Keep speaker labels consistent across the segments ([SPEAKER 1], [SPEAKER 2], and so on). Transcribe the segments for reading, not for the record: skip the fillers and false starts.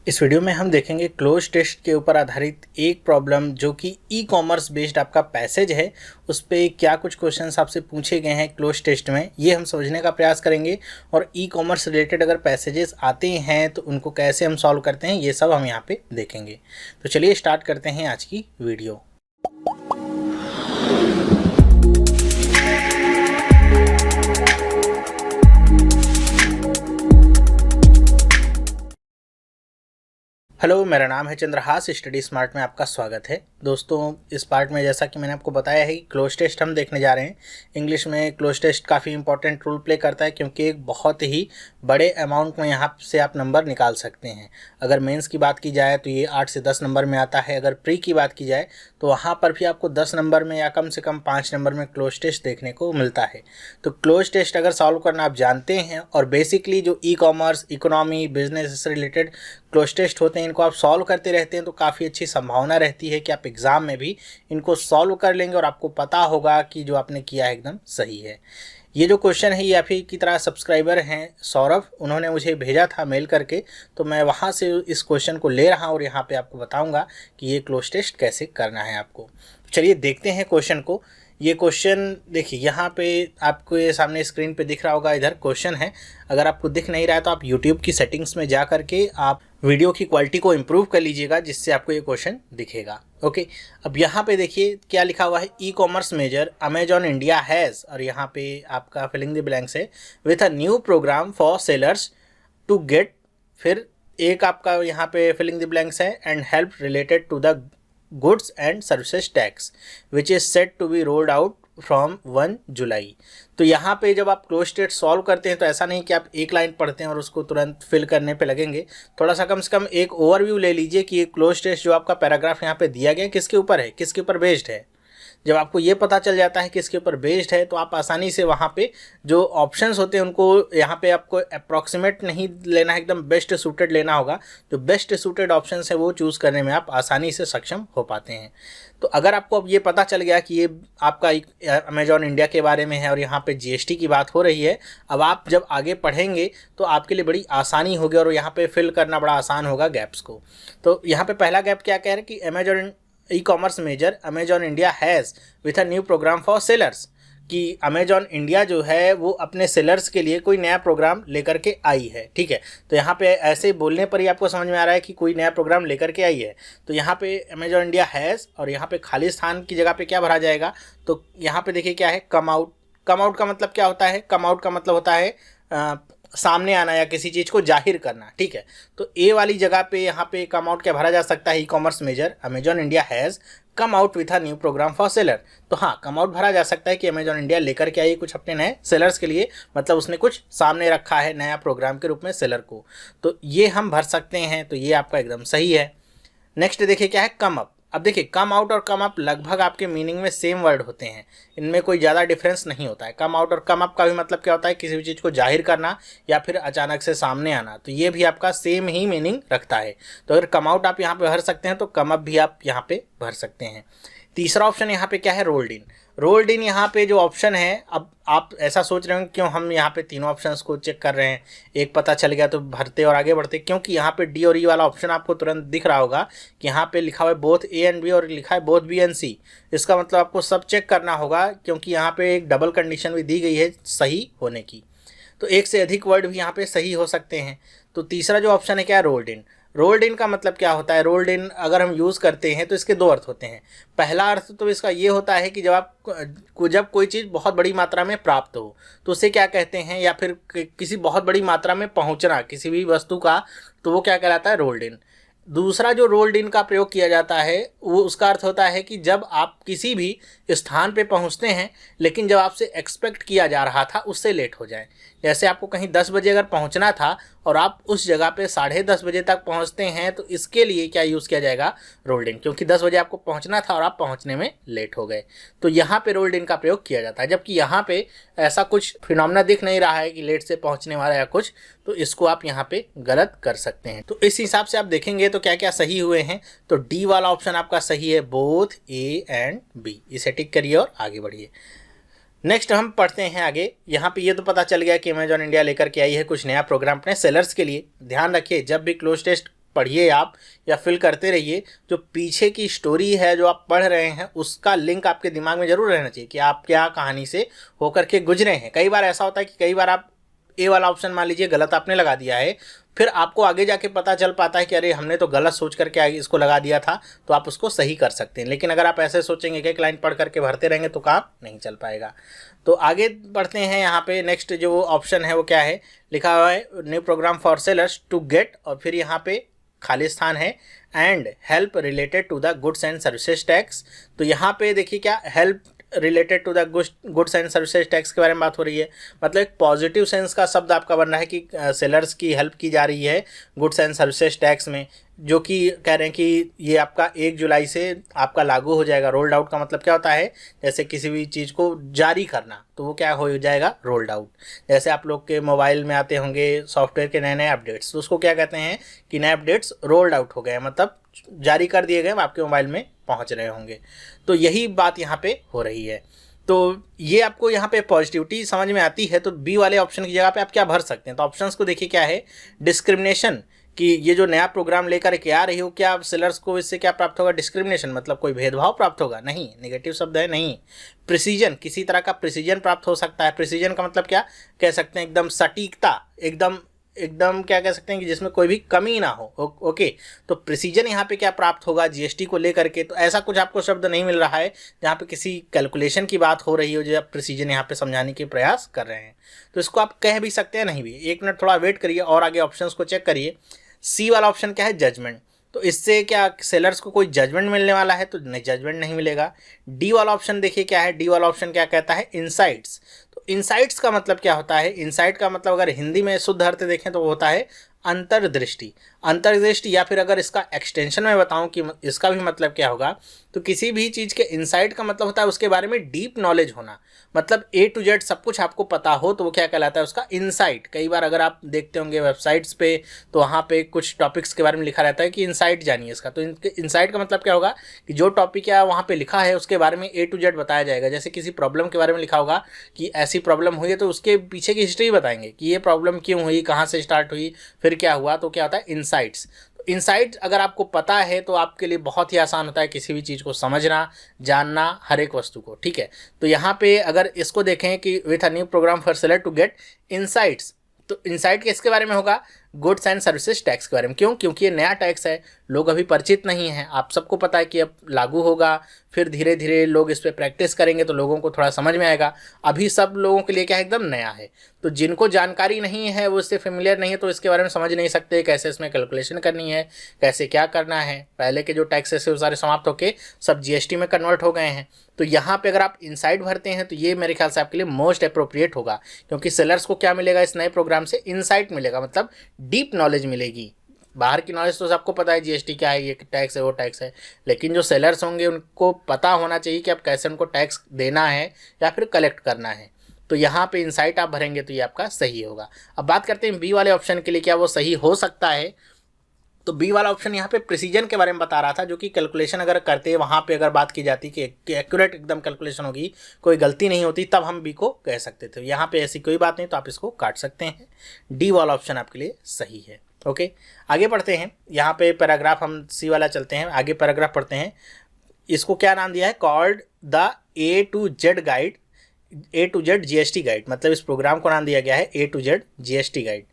[SPEAKER 1] इस वीडियो में हम देखेंगे क्लोज टेस्ट के ऊपर आधारित एक प्रॉब्लम जो कि ई कॉमर्स बेस्ड आपका पैसेज है। उस पे क्या कुछ क्वेश्चंस आपसे पूछे गए हैं क्लोज टेस्ट में, ये हम समझने का प्रयास करेंगे। और ई कॉमर्स रिलेटेड अगर पैसेजेस आते हैं तो उनको कैसे हम सॉल्व करते हैं, ये सब हम यहाँ पे देखेंगे। तो चलिए स्टार्ट करते हैं आज की वीडियो। हेलो, मेरा नाम है चंद्रहास। स्टडी स्मार्ट में आपका स्वागत है। दोस्तों, इस पार्ट में जैसा कि मैंने आपको बताया है कि क्लोज टेस्ट हम देखने जा रहे हैं। इंग्लिश में क्लोज टेस्ट काफ़ी इंपॉर्टेंट रोल प्ले करता है क्योंकि एक बहुत ही बड़े अमाउंट में यहाँ से आप नंबर निकाल सकते हैं। अगर मेंस की बात की जाए तो ये 8 से 10 नंबर में आता है। अगर प्री की बात की जाए तो वहाँ पर भी आपको 10 नंबर में या कम से कम 5 नंबर में क्लोज टेस्ट देखने को मिलता है। तो क्लोज टेस्ट अगर सॉल्व करना आप जानते हैं और बेसिकली जो ई कॉमर्स, इकोनॉमी, बिजनेस से रिलेटेड क्लोज टेस्ट होते हैं, इनको आप सॉल्व करते रहते हैं तो काफ़ी अच्छी संभावना रहती है कि आप एग्ज़ाम में भी इनको सॉल्व कर लेंगे और आपको पता होगा कि जो आपने किया है एकदम सही है। ये जो क्वेश्चन है ये आप ही की तरह सब्सक्राइबर हैं सौरभ, उन्होंने मुझे भेजा था मेल करके, तो मैं वहाँ से इस क्वेश्चन को ले रहा हूँ और यहाँ पे आपको बताऊँगा कि ये क्लोज टेस्ट कैसे करना है आपको। चलिए देखते हैं क्वेश्चन को। ये क्वेश्चन देखिए यहाँ पे आपको ये सामने स्क्रीन पे दिख रहा होगा, इधर क्वेश्चन है। अगर आपको दिख नहीं रहा है तो आप YouTube की सेटिंग्स में जा करके आप वीडियो की क्वालिटी को इम्प्रूव कर लीजिएगा, जिससे आपको ये क्वेश्चन दिखेगा। ओके, अब यहाँ पे देखिए क्या लिखा हुआ है। E commerce major Amazon India has, और यहाँ पे आपका फिलिंग द ब्लैंक्स है, with a new programme for sellers to get, फिर एक आपका यहाँ पे फिलिंग द ब्लैंक्स है, and help related to the goods and services tax which is set to be rolled out from 1 July. तो यहाँ पे जब आप क्लोज टेस्ट सॉल्व करते हैं तो ऐसा नहीं कि आप एक लाइन पढ़ते हैं और उसको तुरंत फिल करने पे लगेंगे। थोड़ा सा कम से कम एक ओवरव्यू ले लीजिए कि ये क्लोज टेस्ट जो आपका पैराग्राफ यहाँ पे दिया गया किसके ऊपर है, किसके ऊपर बेस्ड है। जब आपको ये पता चल जाता है कि इसके ऊपर बेस्ड है तो आप आसानी से वहाँ पे जो ऑप्शंस होते हैं उनको यहाँ पे आपको अप्रॉक्सीमेट नहीं लेना है, एकदम बेस्ट सूटेड लेना होगा। जो बेस्ट सूटेड ऑप्शंस है वो चूज़ करने में आप आसानी से सक्षम हो पाते हैं। तो अगर आपको अब ये पता चल गया कि ये आपका अमेजॉन इंडिया के बारे में है और यहाँ पे जीएसटी की बात हो रही है, अब आप जब आगे पढ़ेंगे तो आपके लिए बड़ी आसानी होगी और यहाँ पे फिल करना बड़ा आसान होगा गैप्स को। तो यहाँ पे पहला गैप क्या कह रहे हैं कि Amazon e commerce major Amazon India has with a new programme for sellers, कि अमेजॉन इंडिया जो है वो अपने सेलर्स के लिए कोई नया प्रोग्राम लेकर के आई है। ठीक है, तो यहाँ पे ऐसे बोलने पर ही आपको समझ में आ रहा है कि कोई नया प्रोग्राम लेकर के आई है। तो यहाँ पे अमेजॉन इंडिया हैज़ और यहाँ पे खाली स्थान की जगह पे क्या भरा जाएगा, तो यहाँ पे देखिए क्या है, कम आउट। कम आउट का मतलब क्या होता है, कम आउट का मतलब होता है सामने आना या किसी चीज़ को जाहिर करना। ठीक है, तो ए वाली जगह पे यहाँ पे कम आउट क्या भरा जा सकता है, e commerce major Amazon India has come out with a new programme for seller. तो हाँ, कम आउट भरा जा सकता है कि अमेजॉन इंडिया लेकर के आई कुछ अपने नए सेलर्स के लिए, मतलब उसने कुछ सामने रखा है नया प्रोग्राम के रूप में सेलर को। तो ये हम भर सकते हैं, तो ये आपका एकदम सही है। नेक्स्ट देखिए क्या है, कम अप। अब देखिए कम आउट और कम अप लगभग आपके मीनिंग में सेम वर्ड होते हैं, इनमें कोई ज़्यादा डिफरेंस नहीं होता है। कम आउट और कम अप का भी मतलब क्या होता है, किसी भी चीज़ को जाहिर करना या फिर अचानक से सामने आना। तो ये भी आपका सेम ही मीनिंग रखता है। तो अगर कम आउट आप यहाँ पे भर सकते हैं तो कम अप भी आप यहाँ पे भर सकते हैं। तीसरा ऑप्शन यहाँ पे क्या है, रोल्ड इन। रोल्ड इन यहाँ पे जो ऑप्शन है, अब आप ऐसा सोच रहे हो क्यों हम यहाँ पे तीनों ऑप्शंस को चेक कर रहे हैं, एक पता चल गया तो भरते और आगे बढ़ते, क्योंकि यहाँ पे डी और ई वाला ऑप्शन आपको तुरंत दिख रहा होगा कि यहाँ पे लिखा हुआ है बोथ ए एंड बी और लिखा है बोथ बी एंड सी। इसका मतलब आपको सब चेक करना होगा क्योंकि यहाँ पे एक डबल कंडीशन भी दी गई है सही होने की। तो एक से अधिक वर्ड भी यहाँ पे सही हो सकते हैं। तो तीसरा जो ऑप्शन है क्या है, रोल्ड इन। रोल्ड इन का मतलब क्या होता है, रोल्ड इन अगर हम यूज़ करते हैं तो इसके दो अर्थ होते हैं। पहला अर्थ तो इसका ये होता है कि जब कोई चीज़ बहुत बड़ी मात्रा में प्राप्त हो तो उसे क्या कहते हैं, या फिर किसी बहुत बड़ी मात्रा में पहुंचना किसी भी वस्तु का, तो वो क्या कहलाता है, रोल्ड इन। दूसरा जो रोल्ड इन का प्रयोग किया जाता है वो उसका अर्थ होता है कि जब आप किसी भी स्थान पे पहुंचते हैं लेकिन जब आपसे एक्सपेक्ट किया जा रहा था उससे लेट हो जाए। जैसे आपको कहीं 10 बजे अगर पहुंचना था और आप उस जगह पे 10:30 बजे तक पहुंचते हैं, तो इसके लिए क्या यूज़ किया जाएगा, रोल्ड इन, क्योंकि 10 बजे आपको पहुंचना था और आप पहुंचने में लेट हो गए। तो यहाँ पे रोल्ड इन का प्रयोग किया जाता है। जबकि यहाँ पे ऐसा कुछ फिनोमेना दिख नहीं रहा है कि लेट से पहुँचने वाला या कुछ, तो इसको आप यहाँ पे गलत कर सकते हैं। तो इस हिसाब से आप देखेंगे तो क्या क्या सही हुए हैं। तो डी वाला ऑप्शन आपका सही है, बोथ ए एंड बी। इसे टिक करिए और आगे बढ़िए। नेक्स्ट हम पढ़ते हैं आगे। यहाँ पे ये तो पता चल गया कि अमेजॉन इंडिया लेकर के आई है कुछ नया प्रोग्राम अपने सेलर्स के लिए। ध्यान रखिए, जब भी क्लोज टेस्ट पढ़िए आप या फिल करते रहिए। जो पीछे की स्टोरी है जो आप पढ़ रहे हैं उसका लिंक आपके दिमाग में जरूर रहना चाहिए कि आप क्या कहानी से होकर के गुजरे हैं। कई बार ऐसा होता है कि कई बार आप ए वाला ऑप्शन मान लीजिए गलत आपने लगा दिया है, फिर आपको आगे जाके पता चल पाता है कि अरे हमने तो गलत सोच करके आगे इसको लगा दिया था, तो आप उसको सही कर सकते हैं। लेकिन अगर आप ऐसे सोचेंगे कि एक लाइन पढ़ करके भरते रहेंगे तो काम नहीं चल पाएगा। तो आगे बढ़ते हैं। यहाँ पे नेक्स्ट जो ऑप्शन है वो क्या है, लिखा हुआ है new programme for sellers to get, और फिर यहाँ पे खाली स्थान है and help related to the goods and services tax. तो यहाँ पे देखिए क्या help related to the goods and services tax के बारे में बात हो रही है। मतलब एक पॉजिटिव सेंस का शब्द आपका बन रहा है कि सेलर्स की हेल्प की जा रही है गुड्स एंड सर्विसेज टैक्स में, जो कि कह रहे हैं कि ये आपका 1 जुलाई से आपका लागू हो जाएगा। रोल्ड आउट का मतलब क्या होता है, जैसे किसी भी चीज़ को जारी करना, तो वो क्या हो जाएगा, रोल्ड आउट। जैसे आप लोग के मोबाइल में आते होंगे सॉफ्टवेयर के नए नए अपडेट्स, तो उसको क्या कहते हैं कि नए अपडेट्स रोल्ड आउट हो गए, मतलब जारी कर दिए गए, आपके मोबाइल में पहुंच रहे होंगे। तो यही बात यहाँ पे हो रही है। तो ये आपको यहाँ पे पॉजिटिविटी समझ में आती है। तो बी वाले ऑप्शन की जगह पे आप क्या भर सकते हैं, तो ऑप्शंस को देखिए क्या है, डिस्क्रिमिनेशन, कि ये जो नया प्रोग्राम लेकर के आ रही हो क्या सेलर्स को इससे क्या प्राप्त होगा, डिस्क्रिमिनेशन मतलब कोई भेदभाव प्राप्त होगा, नहीं, नेगेटिव शब्द है, नहीं। प्रिसीजन, किसी तरह का प्रिसीजन प्राप्त हो सकता है। प्रिसीजन का मतलब क्या कह सकते हैं, एकदम सटीकता, एकदम एकदम क्या कह सकते हैं कि जिसमें कोई भी कमी ना हो। ओके, तो प्रिसीजन यहाँ पे क्या प्राप्त होगा जीएसटी को लेकर के, तो ऐसा कुछ आपको शब्द नहीं मिल रहा है जहाँ पे किसी कैलकुलेशन की बात हो रही हो जो आप प्रिसीजन यहाँ पे समझाने के प्रयास कर रहे हैं। तो इसको आप कह भी सकते हैं, नहीं भी। 1 मिनट थोड़ा वेट करिए और आगे ऑप्शंस को चेक करिए। सी वाला ऑप्शन क्या है, जजमेंट, तो इससे क्या सेलर्स को कोई जजमेंट मिलने वाला है, तो नहीं, जजमेंट नहीं मिलेगा। डी वाला ऑप्शन देखिए क्या है, डी वाला ऑप्शन क्या कहता है, इनसाइट्स। तो इनसाइट्स का मतलब क्या होता है, इनसाइट का मतलब अगर हिंदी में शुद्ध अर्थ देखें तो वो होता है अंतर्दृष्टि। अंतर्दृष्टि, या फिर अगर इसका एक्सटेंशन में बताऊं कि इसका भी मतलब क्या होगा, तो किसी भी चीज़ के इनसाइट का मतलब होता है उसके बारे में डीप नॉलेज होना, मतलब ए टू जेड सब कुछ आपको पता हो, तो वो क्या कहलाता है, उसका इनसाइट। कई बार अगर आप देखते होंगे वेबसाइट्स पे तो वहाँ पे कुछ टॉपिक्स के बारे में लिखा रहता है कि इनसाइट जानिए इसका, तो इनसाइट का मतलब क्या होगा कि जो टॉपिक या वहाँ पे लिखा है उसके बारे में ए टू जेड बताया जाएगा। जैसे किसी प्रॉब्लम के बारे में लिखा होगा कि ऐसी प्रॉब्लम हुई है, तो उसके पीछे की हिस्ट्री बताएंगे कि ये प्रॉब्लम क्यों हुई, कहाँ से स्टार्ट हुई, फिर क्या हुआ, तो क्या होता है, इनसाइट्स। इनसाइट अगर आपको पता है तो आपके लिए बहुत ही आसान होता है किसी भी चीज़ को समझना, जानना, हर एक वस्तु को, ठीक है। तो यहाँ पे अगर इसको देखें कि with a new programme for seller to get insights, तो इनसाइट किसके बारे में होगा, गुड्स एंड सर्विसेज टैक्स के बारे में। क्यों, क्योंकि ये नया टैक्स है, लोग अभी परिचित नहीं हैं। आप सबको पता है कि अब लागू होगा, फिर धीरे धीरे लोग इस पर प्रैक्टिस करेंगे तो लोगों को थोड़ा समझ में आएगा। अभी सब लोगों के लिए क्या है, एकदम नया है। तो जिनको जानकारी नहीं है, वो इससे फेमिलियर नहीं है, तो इसके बारे में समझ नहीं सकते कैसे इसमें कैलकुलेशन करनी है, कैसे क्या करना है। पहले के जो टैक्सेस है वो सारे समाप्त होकर सब जीएसटी में कन्वर्ट हो गए हैं। तो यहाँ पे अगर आप इनसाइट भरते हैं तो ये मेरे ख्याल से आपके लिए मोस्ट अप्रोप्रिएट होगा, क्योंकि सेलर्स को क्या मिलेगा इस नए प्रोग्राम से, इनसाइट मिलेगा, मतलब डीप नॉलेज मिलेगी। बाहर की नॉलेज तो सबको पता है जीएसटी क्या है, ये टैक्स है, वो टैक्स है, लेकिन जो सेलर्स होंगे उनको पता होना चाहिए कि अब कैसे उनको टैक्स देना है या फिर कलेक्ट करना है। तो यहाँ पे इनसाइट आप भरेंगे तो ये आपका सही होगा। अब बात करते हैं बी वाले ऑप्शन के लिए, क्या वो सही हो सकता है। तो बी वाला ऑप्शन यहाँ पे प्रिसीजन के बारे में बता रहा था, जो कि कैलकुलेशन अगर करते हैं वहाँ पे अगर बात की जाती कि एक्यूरेट एकदम कैलकुलेशन होगी, कोई गलती नहीं होती, तब हम बी को कह सकते थे। यहाँ पे ऐसी कोई बात नहीं, तो आप इसको काट सकते हैं। डी वाला ऑप्शन आपके लिए सही है। ओके, आगे पढ़ते हैं। यहाँ पे पैराग्राफ हम सी वाला चलते हैं, आगे पैराग्राफ पढ़ते हैं। इसको क्या नाम दिया है, called the A to Z guide, A to Z GST guide, मतलब इस प्रोग्राम को नाम दिया गया है A to Z GST guide.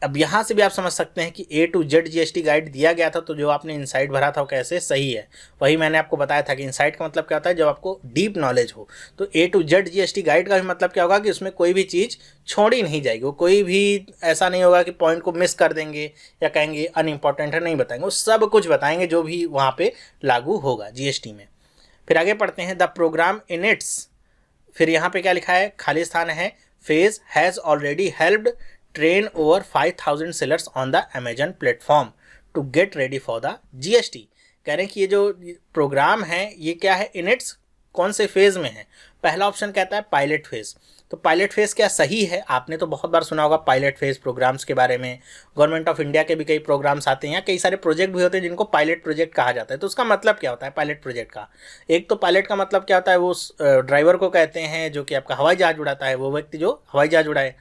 [SPEAKER 1] अब यहाँ से भी आप समझ सकते हैं कि A to Z GST guide दिया गया था, तो जो आपने इनसाइट भरा था वो कैसे सही है। वही मैंने आपको बताया था कि इनसाइट का मतलब क्या होता है, जब आपको डीप नॉलेज हो। तो ए टू जेड जीएसटी गाइड का भी मतलब क्या होगा कि उसमें कोई भी चीज़ छोड़ी नहीं जाएगी, वो कोई भी ऐसा नहीं होगा कि पॉइंट को मिस कर देंगे या कहेंगे अनइम्पॉर्टेंट है, नहीं बताएंगे, वो सब कुछ बताएंगे जो भी वहाँ पर लागू होगा जीएसटी में। फिर आगे पढ़ते हैं, द प्रोग्राम इन इट्स, फिर यहाँ पे क्या लिखा है, खाली स्थान है, phase has already helped train over 5,000 sellers on the Amazon platform to get ready for the GST। कह रहे हैं कि ये जो प्रोग्राम है ये क्या है, इन इट्स कौन से फेज़ में है। पहला ऑप्शन कहता है पायलट फेज़। तो पायलट फेज़ क्या सही है, आपने तो बहुत बार सुना होगा पायलट फेज़ प्रोग्राम्स के बारे में। गवर्नमेंट ऑफ इंडिया के भी कई प्रोग्राम्स आते हैं, या कई सारे प्रोजेक्ट भी होते हैं जिनको पायलट प्रोजेक्ट कहा जाता है। तो उसका मतलब क्या होता है पायलट प्रोजेक्ट का, एक तो पायलट का मतलब क्या होता है, वो ड्राइवर को कहते हैं जो कि आपका हवाई जहाज़ उड़ाता है, वो व्यक्ति जो हवाई जहाज़ उड़ाए।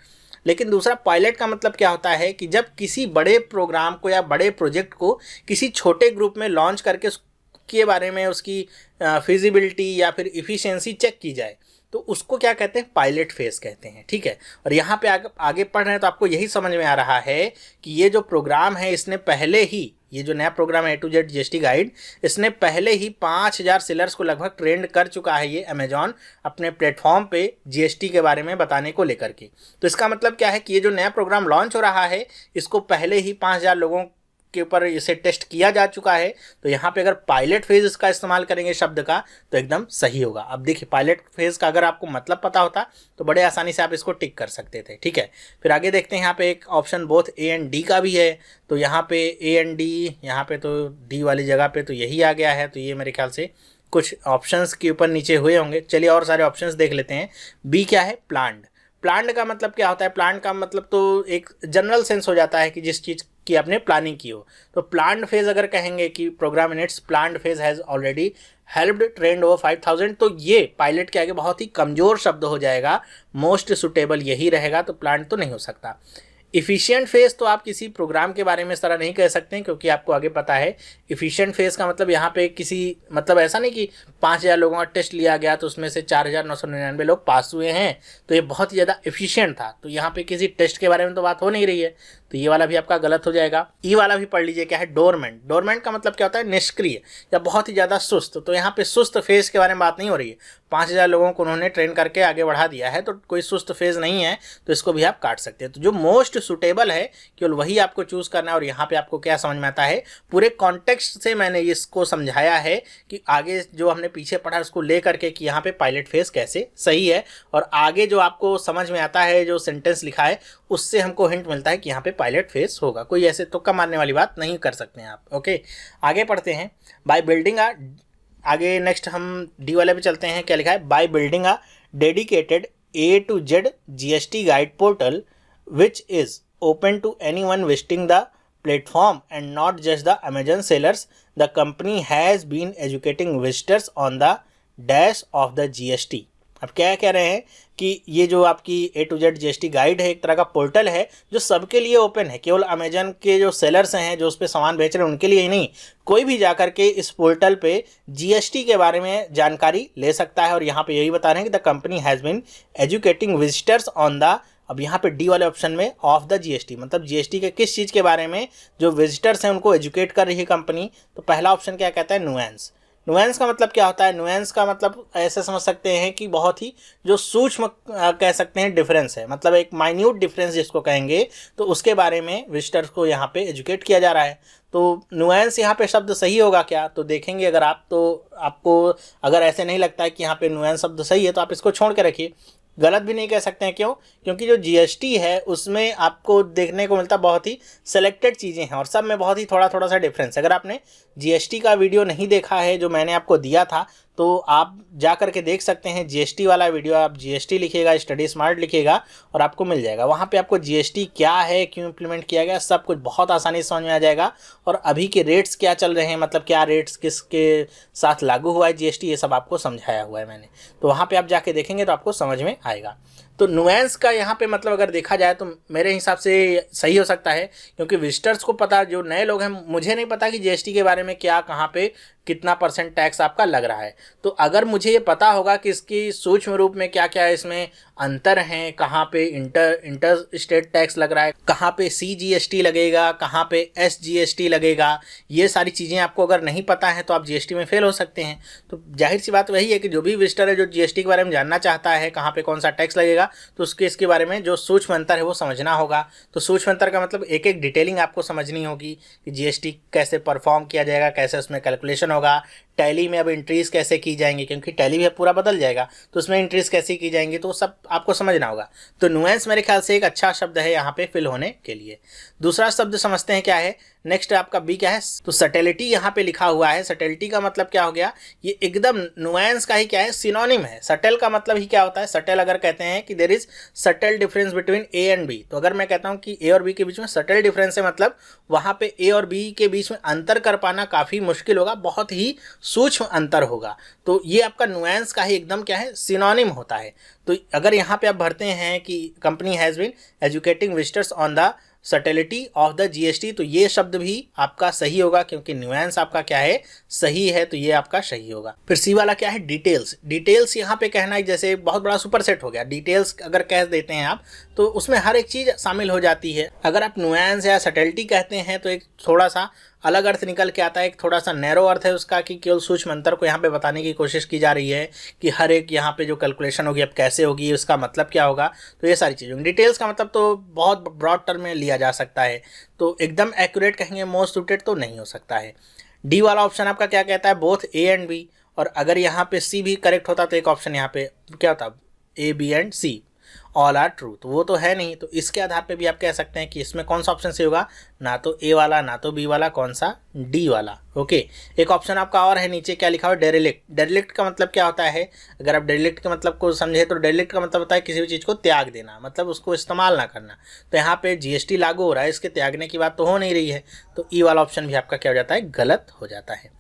[SPEAKER 1] लेकिन दूसरा पायलट का मतलब क्या होता है कि जब किसी बड़े प्रोग्राम को या बड़े प्रोजेक्ट को किसी छोटे ग्रुप में लॉन्च करके उसके बारे में उसकी फिजिबिलिटी या फिर इफ़िशियंसी चेक की जाए, तो उसको क्या कहते हैं, पायलट फेज कहते हैं। ठीक है, और यहाँ पे आगे पढ़ रहे हैं तो आपको यही समझ में आ रहा है कि ये जो प्रोग्राम है इसने पहले ही, ये जो नया प्रोग्राम है A to Z GST guide, इसने पहले ही 5000 सेलर्स को लगभग ट्रेंड कर चुका है ये अमेजॉन अपने प्लेटफॉर्म पे GST के बारे में बताने को लेकर के। तो इसका मतलब क्या है कि ये जो नया प्रोग्राम लॉन्च हो रहा है इसको पहले ही 5000 लोगों के ऊपर इसे टेस्ट किया जा चुका है। तो यहाँ पे अगर पायलट फेज इसका इस्तेमाल करेंगे शब्द का तो एकदम सही होगा। अब देखिए पायलट फेज का अगर आपको मतलब पता होता तो बड़े आसानी से आप इसको टिक कर सकते थे। ठीक है, फिर आगे देखते हैं, यहाँ पे एक option both A and D का भी है। तो यहाँ पे A एंड D, यहाँ पे तो D वाली जगह पे तो यही आ गया है। तो ये मेरे ख्याल से कुछ ऑप्शंस के ऊपर नीचे हुए होंगे। चलिए और सारे ऑप्शंस देख लेते हैं। B क्या है, प्लान्ड। प्लान्ड का मतलब क्या होता है, प्लान्ड का मतलब तो एक जनरल सेंस हो जाता है कि जिस चीज़ की आपने प्लानिंग की हो। तो प्लान्ड फेज अगर कहेंगे कि programme in its planned phase has already helped trained over 5000, तो ये पायलट के आगे बहुत ही कमज़ोर शब्द हो जाएगा, मोस्ट सुटेबल यही रहेगा, तो प्लान्ड तो नहीं हो सकता। इफ़िशियंट फेज़ तो आप किसी प्रोग्राम के बारे में इस तरह नहीं कह सकते हैं, क्योंकि आपको आगे पता है इफ़िशियंट फेज़ का मतलब यहाँ पे किसी, मतलब ऐसा नहीं कि 5000 लोगों का टेस्ट लिया गया तो उसमें से 4999 लोग पास हुए हैं, तो ये बहुत ही ज़्यादा एफिशिएंट था। तो यहाँ पे किसी टेस्ट के बारे में तो बात हो नहीं रही है, तो ये वाला भी आपका गलत हो जाएगा। ई वाला भी पढ़ लीजिए, क्या है, डोरमेंट। डोरमेंट का मतलब क्या होता है, निष्क्रिय या बहुत ही ज़्यादा सुस्त। तो यहाँ पे सुस्त फेज़ के बारे में बात नहीं हो रही है। 5000 लोगों को उन्होंने ट्रेन करके आगे बढ़ा दिया है, तो कोई सुस्त फेज़ नहीं है, तो इसको भी आप काट सकते हैं। तो जो मोस्ट सुटेबल है केवल वही आपको चूज़ करना है। और यहाँ पे आपको क्या समझ में आता है, पूरे कॉन्टेक्स्ट से मैंने इसको समझाया है कि आगे जो हमने पीछे पढ़ा उसको ले करके कि यहाँ पे पायलट फेज़ कैसे सही है, और आगे जो आपको समझ में आता है जो सेंटेंस लिखा है उससे हमको हिंट मिलता है कि यहाँ पे पायलट फेज होगा। कोई ऐसे तुक्का मारने वाली बात नहीं कर सकते हैं आप। ओके, आगे पढ़ते हैं। बाय बिल्डिंग आगे नेक्स्ट हम डी वाले पे चलते हैं। क्या लिखा है, by building a dedicated A to Z GST guide portal which is open to anyone visiting the platform and not just the Amazon sellers, the company has been educating visitors on the dash of the GST। अब क्या कह रहे हैं कि ये जो आपकी A to Z GST guide है एक तरह का पोर्टल है जो सबके लिए ओपन है। केवल अमेजन के जो सेलर्स हैं जो उस पर सामान बेच रहे हैं उनके लिए ही नहीं, कोई भी जाकर के इस पोर्टल पे GST के बारे में जानकारी ले सकता है। और यहाँ पे यही बता रहे हैं कि the company has been educating visitors on the, अब यहाँ पे डी वाले ऑप्शन में ऑफ द GST, मतलब GST के किस चीज़ के बारे में जो विजिटर्स हैं उनको एजुकेट कर रही है कंपनी। तो पहला ऑप्शन क्या कहता है, नुएंस। नुएंस का मतलब क्या होता है, नुएंस का मतलब ऐसे समझ सकते हैं कि बहुत ही जो सूक्ष्म कह सकते हैं डिफरेंस है, मतलब एक माइन्यूट डिफरेंस जिसको कहेंगे, तो उसके बारे में विजिटर्स को यहाँ पे एजुकेट किया जा रहा है। तो नुएंस यहाँ पे शब्द सही होगा क्या, तो देखेंगे अगर आप, तो आपको अगर ऐसे नहीं लगता है कि यहाँ पे नुएंस शब्द सही है तो आप इसको छोड़ के रखिए। गलत भी नहीं कह सकते हैं, क्यों, क्योंकि जो GST है उसमें आपको देखने को मिलता बहुत ही सेलेक्टेड चीज़ें हैं और सब में बहुत ही थोड़ा थोड़ा सा डिफरेंस। अगर आपने GST का वीडियो नहीं देखा है जो मैंने आपको दिया था तो आप जा कर के देख सकते हैं GST वाला वीडियो। आप GST लिखिएगा, स्टडी स्मार्ट लिखिएगा और आपको मिल जाएगा। वहाँ पे आपको GST क्या है, क्यों इम्प्लीमेंट किया गया, सब कुछ बहुत आसानी से समझ में आ जाएगा। और अभी के रेट्स क्या चल रहे हैं, मतलब क्या रेट्स किसके साथ लागू हुआ है GST, ये सब आपको समझाया हुआ है मैंने। तो वहाँ पर आप जाके देखेंगे तो आपको समझ में आएगा। तो नुएंस का यहाँ पे मतलब अगर देखा जाए तो मेरे हिसाब से सही हो सकता है, क्योंकि विजिटर्स को पता, जो नए लोग हैं, मुझे नहीं पता कि GST के बारे में क्या, कहाँ पे कितना % टैक्स आपका लग रहा है। तो अगर मुझे ये पता होगा कि इसकी सूक्ष्म रूप में क्या क्या है, इसमें अंतर हैं, कहाँ पे इंटर स्टेट टैक्स लग रहा है, कहाँ पे CGST लगेगा, कहाँ पे SGST लगेगा, ये सारी चीज़ें आपको अगर नहीं पता है तो आप GST में फेल हो सकते हैं। तो जाहिर सी बात वही है कि जो भी विजिटर है जो GST के बारे में जानना चाहता है, कहाँ पे कौन सा टैक्स लगेगा, तो उसके इसके बारे में जो सूक्ष्म अंतर है वो समझना होगा। तो सूक्ष्म अंतर का मतलब एक एक डिटेलिंग आपको समझनी होगी कि GST कैसे परफॉर्म किया जाएगा, कैसे उसमें कैलकुलेशन होगा, टैली में अब एंट्रीज कैसे की जाएंगी, क्योंकि टैली भी पूरा बदल जाएगा तो उसमें एंट्रीज कैसे की जाएंगी, तो सब आपको समझना होगा। तो नुएंस मेरे ख्याल से एक अच्छा शब्द है यहाँ पे फिल होने के लिए। दूसरा शब्द समझते हैं क्या है, नेक्स्ट आपका बी क्या है, तो सटेलिटी यहाँ पे लिखा हुआ है। सटेलिटी का मतलब क्या हो गया, ये एकदम नुएंस का ही क्या है, सिनोनिम है। सटेल का मतलब ही क्या होता है, सटेल अगर कहते हैं कि there is subtle difference between A and B, तो अगर मैं कहता हूँ कि ए और बी के बीच में सटेल डिफरेंस है, मतलब वहाँ पे ए और बी के बीच में अंतर कर पाना काफ़ी मुश्किल होगा, बहुत ही सूक्ष्म अंतर होगा। तो ये आपका नुएंस का ही एकदम क्या है, सिनोनिम होता है। तो अगर यहाँ पे आप भरते हैं कि company has been educating visitors on the subtlety of the GST, तो ये शब्द भी आपका सही होगा क्योंकि न्यूएंस आपका क्या है, सही है, तो ये आपका सही होगा। फिर सी वाला क्या है, डिटेल्स। डिटेल्स यहाँ पे कहना है जैसे बहुत बड़ा सुपरसेट हो गया। डिटेल्स अगर कह देते हैं आप तो उसमें हर एक चीज़ शामिल हो जाती है। अगर आप न्यूएंस या सटेलिटी कहते हैं तो एक थोड़ा सा अलग अर्थ निकल के आता है, एक थोड़ा सा नैरो अर्थ है उसका कि केवल सूक्ष्म अंतर को यहाँ पे बताने की कोशिश की जा रही है कि हर एक यहाँ पे जो कैलकुलेशन होगी अब कैसे होगी, उसका मतलब क्या होगा, तो ये सारी चीज़ें। डिटेल्स का मतलब तो बहुत ब्रॉड टर्म में लिया जा सकता है, तो एकदम एक्यूरेट कहेंगे मोस्ट सूटेड तो नहीं हो सकता है। डी वाला ऑप्शन आपका क्या कहता है, बोथ ए एंड बी, और अगर यहाँ पे सी भी करेक्ट होता तो एक ऑप्शन यहाँ पे क्या होता, A B and C all are true, तो वो तो है नहीं, तो इसके आधार पे भी आप कह सकते हैं कि इसमें कौन सा ऑप्शन सही होगा, ना तो ए वाला ना तो बी वाला, कौन सा, डी वाला। ओके, एक ऑप्शन आपका और है नीचे, क्या लिखा हुआ, डेरिलिक्ट। डेरिलिक्ट का मतलब क्या होता है, अगर आप डेरिलिक्ट के मतलब को समझे तो डेरिलिक्ट का मतलब होता है किसी भी चीज़ को त्याग देना, मतलब उसको इस्तेमाल ना करना। तो यहाँ पे जीएसटी लागू हो रहा है, इसके त्यागने की बात तो हो नहीं रही है, तो ई वाला ऑप्शन भी आपका क्या हो जाता है, गलत हो जाता है।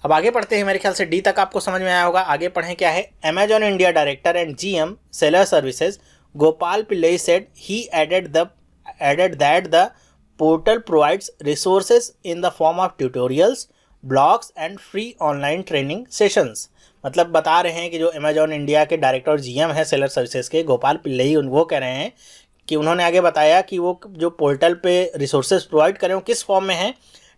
[SPEAKER 1] अब आगे पढ़ते हैं, मेरे ख्याल से डी तक आपको समझ में आया होगा। आगे पढ़ें क्या है, Amazon India director and GM seller services Gopal Pillai said he added that the portal provides resources in the form of tutorials, blogs and free online training sessions। मतलब बता रहे हैं कि जो अमेजॉन इंडिया के डायरेक्टर और GM है seller services के, गोपाल पिल्लई, वो कह रहे हैं कि उन्होंने आगे बताया कि वो जो पोर्टल पे रिसोर्सेज प्रोवाइड करें वो किस फॉर्म में है,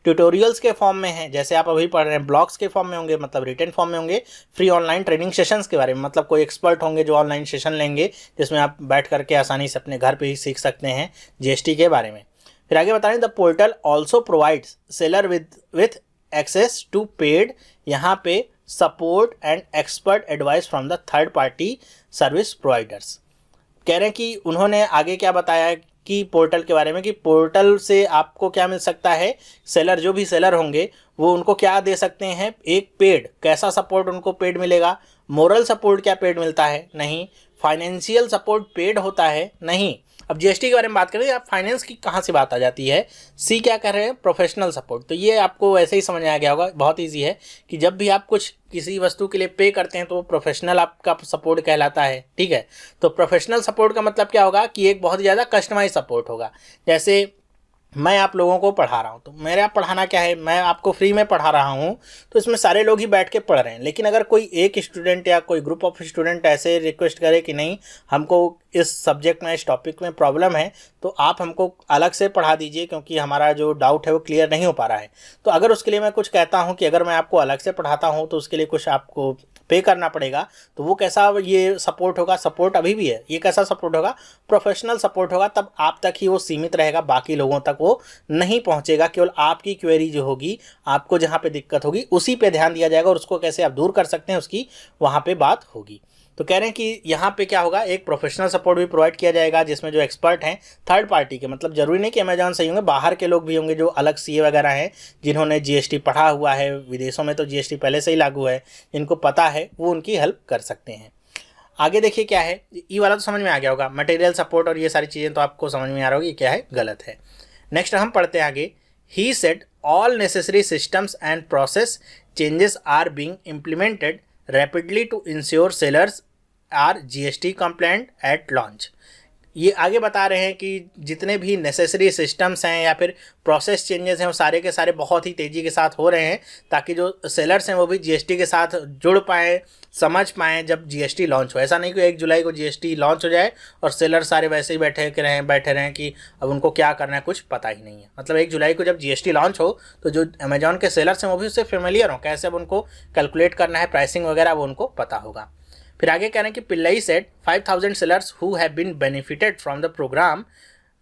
[SPEAKER 1] ट्यूटोरियल्स के फॉर्म में है, जैसे आप अभी पढ़ रहे हैं, ब्लॉग्स के फॉर्म में होंगे मतलब रिटन फॉर्म में होंगे, फ्री ऑनलाइन ट्रेनिंग सेशंस के बारे में, मतलब कोई एक्सपर्ट होंगे जो ऑनलाइन सेशन लेंगे जिसमें आप बैठ करके आसानी से अपने घर पे ही सीख सकते हैं जीएसटी के बारे में। फिर आगे बता रहे हैं, the portal also provides seller with access to paid, यहाँ पे support and expert advice from the third party service providers. कह रहे हैं कि उन्होंने आगे क्या बताया कि पोर्टल के बारे में, कि पोर्टल से आपको क्या मिल सकता है, सेलर जो भी सेलर होंगे वो उनको क्या दे सकते हैं, एक पेड, कैसा सपोर्ट उनको पेड मिलेगा, मोरल सपोर्ट क्या पेड मिलता है, नहीं, फाइनेंशियल सपोर्ट पेड होता है, नहीं। अब जीएसटी के बारे में बात करें, आप फाइनेंस की कहाँ से बात आ जाती है, सी क्या कह रहे हैं, प्रोफेशनल सपोर्ट। तो ये आपको ऐसे ही समझ में आ गया होगा, बहुत ईजी है कि जब भी आप कुछ किसी वस्तु के लिए पे करते हैं तो वो प्रोफेशनल आपका सपोर्ट कहलाता है, ठीक है। तो प्रोफेशनल सपोर्ट का मतलब क्या होगा कि एक बहुत ज़्यादा कस्टमाइज सपोर्ट होगा। जैसे मैं आप लोगों को पढ़ा रहा हूँ, तो मेरा पढ़ाना क्या है, मैं आपको फ्री में पढ़ा रहा हूँ, तो इसमें सारे लोग ही बैठ के पढ़ रहे हैं। लेकिन अगर कोई एक स्टूडेंट या कोई ग्रुप ऑफ स्टूडेंट ऐसे रिक्वेस्ट करे कि नहीं, हमको इस सब्जेक्ट में, इस टॉपिक में प्रॉब्लम है, तो आप हमको अलग से पढ़ा दीजिए क्योंकि हमारा जो डाउट है वो क्लियर नहीं हो पा रहा है। तो अगर उसके लिए मैं कुछ कहता हूँ कि अगर मैं आपको अलग से पढ़ाता हूँ तो उसके लिए कुछ आपको पे करना पड़ेगा, तो वो कैसा ये सपोर्ट होगा, सपोर्ट अभी भी है, ये कैसा सपोर्ट होगा, प्रोफेशनल सपोर्ट होगा। तब आप तक ही वो सीमित रहेगा, बाकी लोगों तक वो नहीं पहुंचेगा। केवल आपकी क्वेरी जो होगी, आपको जहाँ पे दिक्कत होगी उसी पे ध्यान दिया जाएगा और उसको कैसे आप दूर कर सकते हैं उसकी वहाँ पे बात होगी। तो कह रहे हैं कि यहाँ पे क्या होगा, एक प्रोफेशनल सपोर्ट भी प्रोवाइड किया जाएगा जिसमें जो एक्सपर्ट हैं थर्ड पार्टी के, मतलब जरूरी नहीं कि अमेजॉन से ही होंगे, बाहर के लोग भी होंगे जो अलग सीए वगैरह हैं, जिन्होंने जीएसटी पढ़ा हुआ है, विदेशों में तो जीएसटी पहले से ही लागू है, जिनको पता है वो उनकी हेल्प कर सकते हैं। आगे देखिए क्या है, ई वाला तो समझ में आ गया होगा, मटेरियल सपोर्ट और ये सारी चीज़ें तो आपको समझ में आ रहा होगी क्या है, गलत है। नेक्स्ट हम पढ़ते हैं आगे, he said all necessary systems and process changes are being implemented rapidly to ensure sellers are GST compliant at launch. ये आगे बता रहे हैं कि जितने भी नेसेसरी सिस्टम्स हैं या फिर प्रोसेस चेंजेस हैं वो सारे के सारे बहुत ही तेज़ी के साथ हो रहे हैं ताकि जो सेलर्स हैं वो भी जीएसटी के साथ जुड़ पाएँ, समझ पाएँ जब जीएसटी लॉन्च हो। ऐसा नहीं कि 1 जुलाई को जीएसटी लॉन्च हो जाए और सेलर सारे वैसे ही बैठे रहें कि अब उनको क्या करना है कुछ पता ही नहीं है। मतलब 1 जुलाई को जब जीएसटी लॉन्च हो तो जो अमेजॉन के सेलर्स हैं वो भी उससे फेमिलियर हों, कैसे अब उनको कैलकुलेट करना है, प्राइसिंग वगैरह वो उनको पता होगा। फिर आगे कह रहे हैं कि Pillai said 5000 sellers who have been benefited from the programme,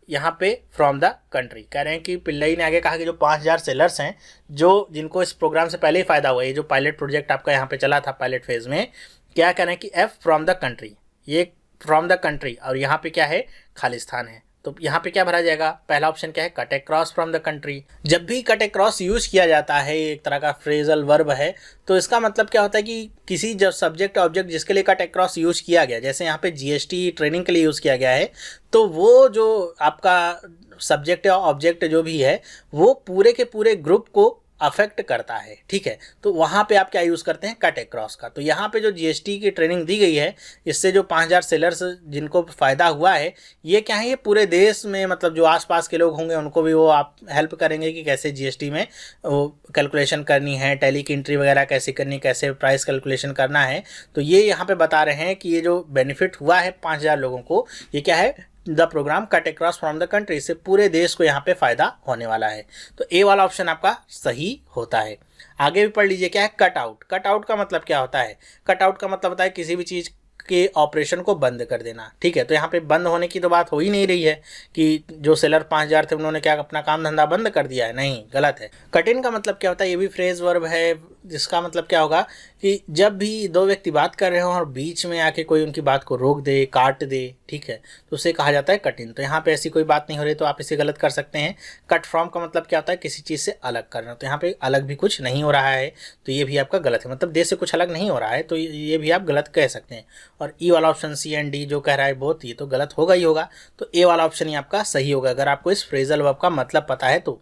[SPEAKER 1] यहाँ पे फ्रॉम द कंट्री। कह रहे हैं कि पिल्लई ने आगे कहा कि जो 5000 सेलर्स हैं जो जिनको इस प्रोग्राम से पहले ही फ़ायदा हुआ, ये जो पायलट प्रोजेक्ट आपका यहाँ पे चला था पायलट फेज़ में, क्या कह रहे हैं कि एफ फ्रॉम द कंट्री, ये फ्रॉम द कंट्री और यहाँ पे क्या है खालिस्तान है, तो यहाँ पे क्या भरा जाएगा, पहला ऑप्शन क्या है, cut across from the country. जब भी कट अक्रॉस यूज किया जाता है, एक तरह का फ्रेजल वर्ब है, तो इसका मतलब क्या होता है कि किसी जब सब्जेक्ट ऑब्जेक्ट जिसके लिए कट अक्रॉस यूज किया गया, जैसे यहाँ पे जीएसटी ट्रेनिंग के लिए यूज किया गया है, तो वो जो आपका सब्जेक्ट या ऑब्जेक्ट जो भी है वो पूरे के पूरे ग्रुप को अफेक्ट करता है, ठीक है। तो वहाँ पे आप क्या यूज़ करते हैं, कट अक्रॉस का। तो यहाँ पे जो जीएसटी की ट्रेनिंग दी गई है, इससे जो 5000 सेलर्स जिनको फ़ायदा हुआ है, ये क्या है, ये पूरे देश में मतलब जो आसपास के लोग होंगे उनको भी वो आप हेल्प करेंगे कि कैसे जीएसटी में वो कैलकुलेशन करनी है, टैली की एंट्री वगैरह कैसे करनी, कैसे प्राइस कैलकुलेशन करना है। तो ये यहाँ पे बता रहे हैं कि ये जो बेनिफिट हुआ है 5000 लोगों को, ये क्या है, the programme cut across from the country, से पूरे देश को यहाँ पे फायदा होने वाला है। तो ए वाला ऑप्शन आपका सही होता है। आगे भी पढ़ लीजिए, क्या है, कट आउट। कट आउट का मतलब क्या होता है, कट आउट का मतलब होता है किसी भी चीज़ के ऑपरेशन को बंद कर देना, ठीक है। तो यहाँ पे बंद होने की तो बात हो ही नहीं रही है कि जो सेलर 5000 थे उन्होंने क्या अपना काम धंधा बंद कर दिया है, नहीं, गलत है। कट इन का मतलब क्या होता है, ये भी फ्रेज वर्ब है, जिसका मतलब क्या होगा कि जब भी दो व्यक्ति बात कर रहे हो और बीच में आके कोई उनकी बात को रोक दे, काट दे, ठीक है, तो उसे कहा जाता है कट इन। तो यहाँ पे ऐसी कोई बात नहीं हो रही तो आप इसे गलत कर सकते हैं। कट फ्रॉम का मतलब क्या होता है, किसी चीज़ से अलग करना। तो यहाँ पे अलग भी कुछ नहीं हो रहा है, तो ये भी आपका गलत है, मतलब देश से कुछ अलग नहीं हो रहा है, तो ये भी आप गलत कह सकते हैं। और ई वाला ऑप्शन सी एंड डी जो कह रहा है बहुत, ये तो गलत होगा ही होगा। तो ए वाला ऑप्शन ही आपका सही होगा, अगर आपको इस फ्रेजल वर्ब का मतलब पता है तो।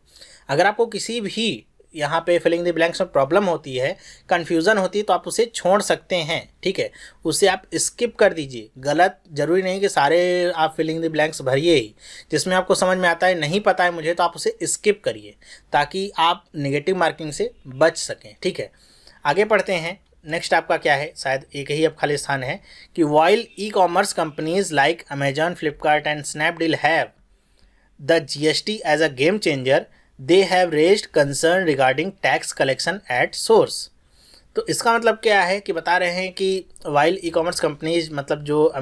[SPEAKER 1] अगर आपको किसी भी यहाँ पे फिलिंग द ब्लैंक्स में प्रॉब्लम होती है, कन्फ्यूज़न होती है, तो आप उसे छोड़ सकते हैं, ठीक है, उसे आप स्किप कर दीजिए। गलत जरूरी नहीं कि सारे आप फिलिंग द ब्लैंक्स भरिए ही, जिसमें आपको समझ में आता है नहीं पता है मुझे, तो आप उसे स्किप करिए ताकि आप नेगेटिव मार्किंग से बच सकें, ठीक है। आगे पढ़ते हैं। नेक्स्ट आपका क्या है, शायद एक ही अब खाली स्थान है कि while e commerce companies like Amazon, Flipkart and Snapdeal have the GST as a game changer, they have raised concern regarding tax collection at source. तो इसका मतलब क्या है कि बता रहे हैं कि वाइल ई कॉमर्स कंपनीज, मतलब जो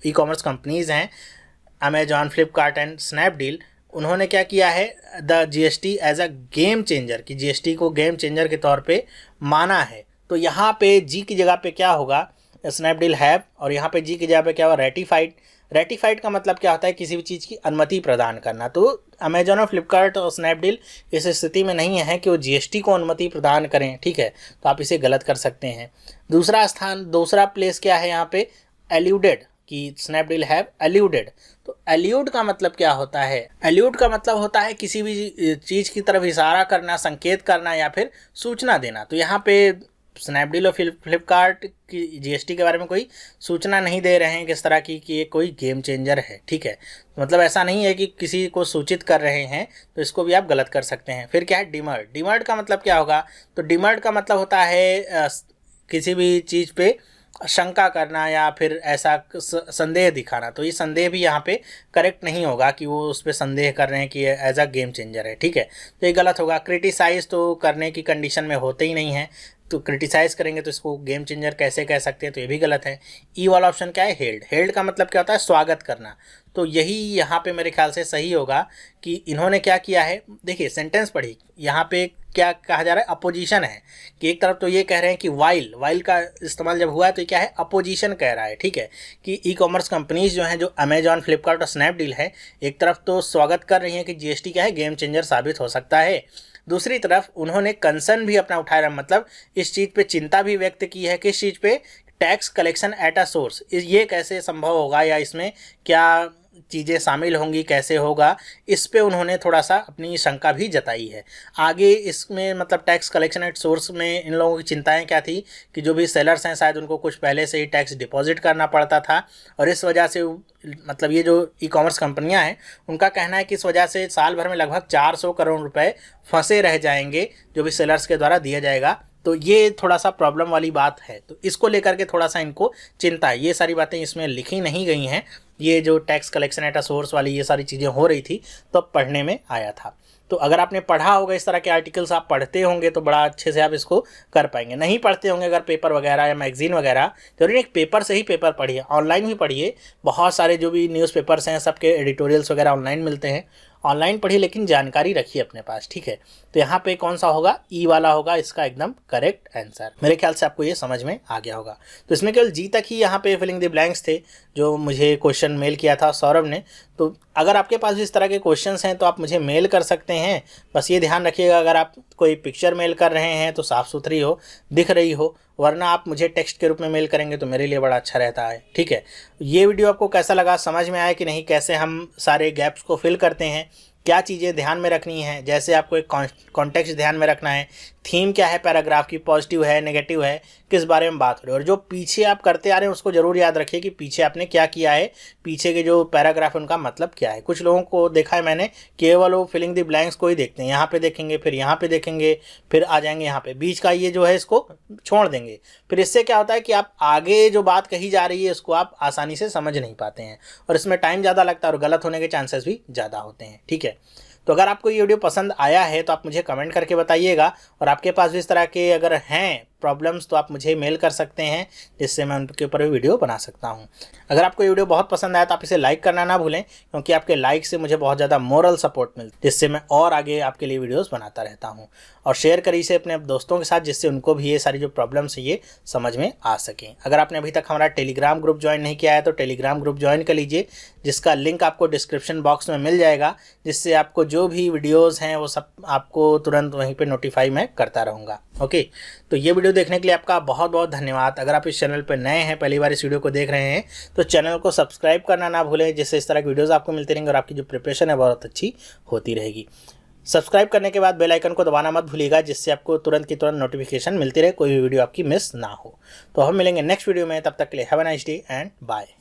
[SPEAKER 1] ई कॉमर्स कंपनीज़ हैं अमेजॉन, फ्लिपकार्ट एंड स्नैपडील, उन्होंने क्या किया है, the GST as a game changer, कि जीएसटी को गेम चेंजर के तौर पे माना है। तो यहाँ पे जी की जगह पे क्या होगा, स्नैपडील हैव, और यहाँ पे जी की जगह पे क्या होगा, रेटिफाइड। रेटिफाइड का मतलब क्या होता है, किसी भी चीज़ की अनुमति प्रदान करना। तो अमेजॉन और फ्लिपकार्ट और स्नैपडील इस स्थिति में नहीं है कि वो जीएसटी को अनुमति प्रदान करें, ठीक है, तो आप इसे गलत कर सकते हैं। दूसरा प्लेस क्या है यहाँ पे, एल्यूडेड, कि स्नैपडील हैव एल्यूडेड। तो एल्यूड का मतलब क्या होता है, एल्यूड का मतलब होता है किसी भी चीज़ की तरफ इशारा करना, संकेत करना या फिर सूचना देना। तो यहाँ पे स्नैपडील और फ्लिपकार्ट की जीएसटी के बारे में कोई सूचना नहीं दे रहे हैं किस तरह की कि ये कोई गेम चेंजर है, ठीक है, मतलब ऐसा नहीं है कि किसी को सूचित कर रहे हैं, तो इसको भी आप गलत कर सकते हैं। फिर क्या है, डिमर्ड। डिमर्ड का मतलब क्या होगा, तो डिमर्ड का मतलब होता है किसी भी चीज़ पे शंका करना या फिर ऐसा संदेह दिखाना। तो ये संदेह भी यहाँ पे करेक्ट नहीं होगा कि वो उस पर संदेह कर रहे हैं कि एज अ गेम चेंजर है, ठीक है, तो ये गलत होगा। क्रिटिसाइज तो करने की कंडीशन में होते ही नहीं है, तो क्रिटिसाइज़ करेंगे तो इसको गेम चेंजर कैसे कह सकते हैं, तो ये भी गलत है। ई वाला ऑप्शन क्या है, हेल्ड। हेल्ड का मतलब क्या होता है, स्वागत करना। तो यही यहाँ पे मेरे ख्याल से सही होगा कि इन्होंने क्या किया है, देखिए सेंटेंस पढ़ी, यहाँ पे क्या कहा जा रहा है, अपोजिशन है, कि एक तरफ तो ये कह रहे हैं कि वाइल का इस्तेमाल जब हुआ है तो क्या है, अपोजिशन कह रहा है, ठीक है, कि ई कॉमर्स कंपनीज जो हैं, जो अमेजॉन, फ्लिपकार्ट और स्नैपडील है, एक तरफ तो स्वागत कर रही हैं कि जीएसटी क्या है, गेम चेंजर साबित हो सकता है, दूसरी तरफ उन्होंने कंसर्न भी अपना उठाया, मतलब इस चीज़ पे चिंता भी व्यक्त की है, किस चीज़ पे, tax collection at a source, ये कैसे संभव होगा या इसमें क्या चीज़ें शामिल होंगी, कैसे होगा, इस पे उन्होंने थोड़ा सा अपनी शंका भी जताई है। आगे इसमें मतलब टैक्स कलेक्शन एट सोर्स में इन लोगों की चिंताएं क्या थी कि जो भी सेलर्स हैं शायद उनको कुछ पहले से ही टैक्स डिपॉजिट करना पड़ता था, और इस वजह से मतलब ये जो ई कॉमर्स कंपनियां हैं उनका कहना है कि इस वजह से साल भर में लगभग 400 करोड़ रुपए फंसे रह जाएंगे जो भी सेलर्स के द्वारा दिया जाएगा। तो ये थोड़ा सा प्रॉब्लम वाली बात है, तो इसको लेकर के थोड़ा सा इनको चिंता है। ये सारी बातें इसमें लिखी नहीं गई हैं, ये जो tax collection at a source वाली ये सारी चीज़ें हो रही थी तो पढ़ने में आया था। तो अगर आपने पढ़ा होगा, इस तरह के आर्टिकल्स आप पढ़ते होंगे तो बड़ा अच्छे से आप इसको कर पाएंगे। नहीं पढ़ते होंगे अगर पेपर वगैरह या मैगजीन वगैरह, जरूरी एक पेपर से ही पेपर पढ़िए, ऑनलाइन भी पढ़िए, बहुत सारे जो भी न्यूज़पेपर्स हैं सबके एडिटोरियल्स वगैरह ऑनलाइन मिलते हैं, ऑनलाइन पढ़िए लेकिन जानकारी रखिए अपने पास, ठीक है। तो यहाँ पे कौन सा होगा, ई वाला होगा इसका एकदम करेक्ट आंसर। मेरे ख्याल से आपको ये समझ में आ गया होगा। तो इसमें केवल जी तक ही यहाँ पे फिलिंग द ब्लैंक्स थे जो मुझे क्वेश्चन मेल किया था सौरभ ने। तो अगर आपके पास भी इस तरह के क्वेश्चंस हैं तो आप मुझे मेल कर सकते हैं। बस ये ध्यान रखिएगा, अगर आप कोई पिक्चर मेल कर रहे हैं तो साफ़ सुथरी हो, दिख रही हो, वरना आप मुझे टेक्स्ट के रूप में मेल करेंगे तो मेरे लिए बड़ा अच्छा रहता है, ठीक है। ये वीडियो आपको कैसा लगा, समझ में आया कि नहीं, कैसे हम सारे गैप्स को फिल करते हैं, क्या चीज़ें ध्यान में रखनी है, जैसे आपको एक कॉन्टेक्स्ट ध्यान में रखना है, थीम क्या है पैराग्राफ की, पॉजिटिव है नेगेटिव है, किस बारे में बात हो रही है, और जो पीछे आप करते आ रहे हैं उसको ज़रूर याद रखिए कि पीछे आपने क्या किया है, पीछे के जो पैराग्राफ उनका मतलब क्या है। कुछ लोगों को देखा है मैंने, केवल वो फिलिंग द ब्लैंक्स को ही देखते हैं, यहाँ पे देखेंगे फिर यहाँ पे देखेंगे फिर आ जाएंगे यहाँ पे, बीच का ये जो है इसको छोड़ देंगे। फिर इससे क्या होता है कि आप आगे जो बात कही जा रही है उसको आप आसानी से समझ नहीं पाते हैं और इसमें टाइम ज़्यादा लगता है और गलत होने के चांसेस भी ज़्यादा होते हैं, ठीक है। तो अगर आपको ये वीडियो पसंद आया है तो आप मुझे कमेंट करके बताइएगा, और आपके पास भी इस तरह के अगर हैं प्रॉब्लम्स तो आप मुझे मेल कर सकते हैं, जिससे मैं उनके ऊपर भी वीडियो बना सकता हूं। अगर आपको ये वीडियो बहुत पसंद आया तो आप इसे लाइक करना ना भूलें, क्योंकि आपके लाइक से मुझे बहुत ज़्यादा मोरल सपोर्ट मिलता है, जिससे मैं और आगे आपके लिए वीडियोस बनाता रहता हूं। और शेयर करिए इसे अपने दोस्तों के साथ, जिससे उनको भी ये सारी जो प्रॉब्लम्स है ये समझ में आ सकें। अगर आपने अभी तक हमारा टेलीग्राम ग्रुप ज्वाइन नहीं किया है तो टेलीग्राम ग्रुप ज्वाइन कर लीजिए, जिसका लिंक आपको डिस्क्रिप्शन बॉक्स में मिल जाएगा, जिससे आपको जो भी वीडियोज़ हैं वो सब आपको तुरंत वहीं पर नोटिफाई मैं करता रहूँगा। ओके, तो ये वीडियो देखने के लिए आपका बहुत बहुत धन्यवाद। अगर आप इस चैनल पर नए हैं, पहली बार इस वीडियो को देख रहे हैं, तो चैनल को सब्सक्राइब करना ना भूलें, जिससे इस तरह की वीडियोस आपको मिलती रहेंगी और आपकी जो प्रिपरेशन है बहुत अच्छी होती रहेगी। सब्सक्राइब करने के बाद बेल आइकन को दबाना मत भूलिएगा, जिससे आपको तुरंत की तुरंत नोटिफिकेशन मिलती रहे, कोई भी वीडियो आपकी मिस ना हो। तो हम मिलेंगे नेक्स्ट वीडियो में, तब तक के लिए have a nice day and bye.